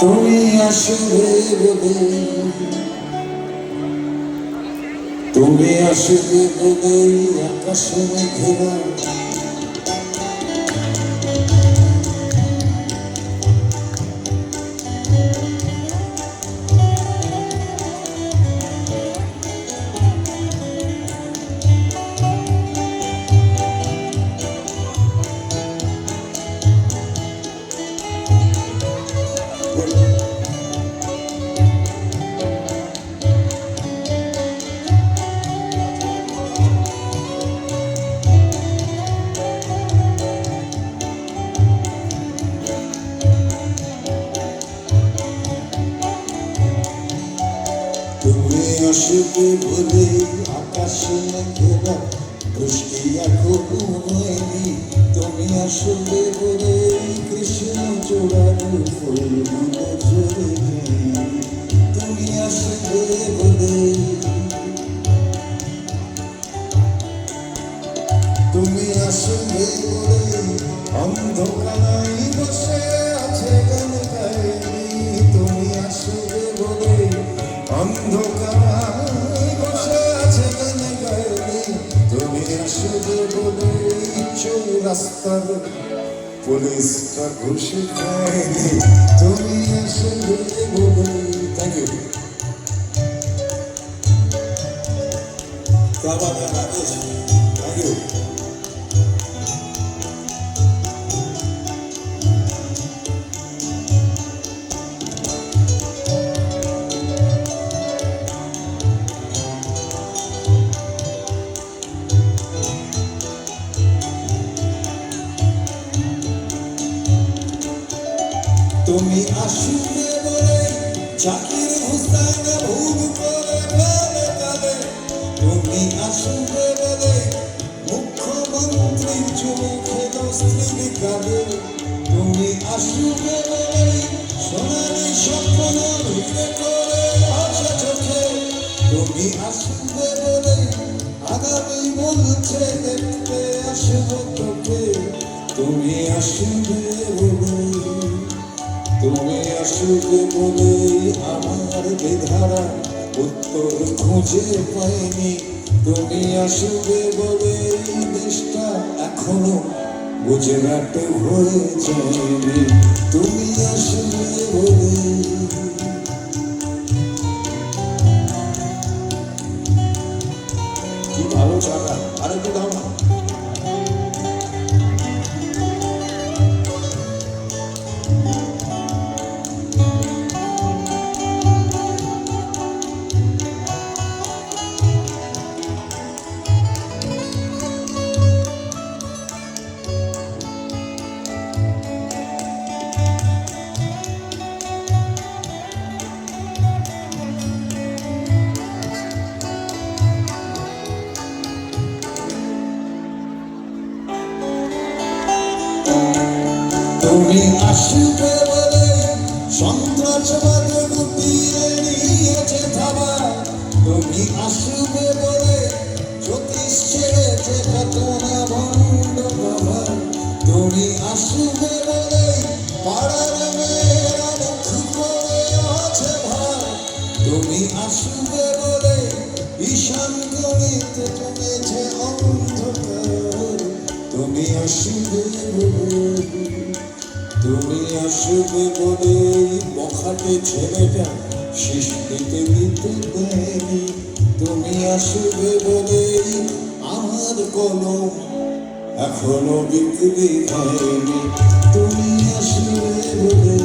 তুমি আসবে বলে, তুমি আসবে বলে আকাশ মেঘেরা তুমি আসবে বলে আকাশ মেঘেরা বৃষ্টি এখনো হয়নি। তুমি আসবে বলে কৃষ্ণ চূড়ার ফুলগুলো ঝরেনি। তুমি আসবে বলে, তুমি আসবে বলে অন্ধকারাই বসে আছে গান গাইনি। তুমি আসবে বলে অন্ধকারাই বসে আছে গান গাইনি। তুমি আসবে বলে চৌরাস্তার পুলিশটা ঘুষে খায়নি। তুমি আসবে বলে। Thank you. क्या बात है राजेश, थैंक यू। তুমি আসবে বলে জাকির হুসাইন ভুল করে ফেলে কাঁদে। তুমি আসবে বলে মুখ্যমন্ত্রীর চোখে স্ত্রী কাঁদে। তুমি আসবে বলে সোনালি স্বপ্ন ভিড়ে করে হাসে চোখে। তুমি আসবে বলে আগামী বলছে দেখতে আসবো তোকে। তুমি আসবে বলে, তুমি আসবে বলে আমার বেধারা উত্তর খুঁজে পাইনি। তুমি আসবে বলে দেশটা এখনো গুজরাট হয়ে যায়নি। তুমি আসবে বলে। কি ভালো জায়গা, আরেকটু দাও না। তুমি আসবে বলে সন্ত্রাসবাদ লুকিয়ে নিয়েছে থাবা। তুমি আসবে বলে জ্যোতিষ ছেড়েছে ঘটনা ভণ্ড বাবা। তুমি আসবে বলে পাড়ার মেয়েরা মুখ করে আছে ভার। তুমি আসবে বলে ঈশান গণিতে জমেছে অন্ধকার। তুমি আসবে বলে, তুমি আসবে বলে বখাটে ছেলেটা সৃষ্টিতে দিতে দেয়নি। তুমি আসবে বলে আমার কলম এখনো বিক্রি হয়নি। তুমি আসবে বলে,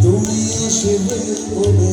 তুমি আসবে বলে।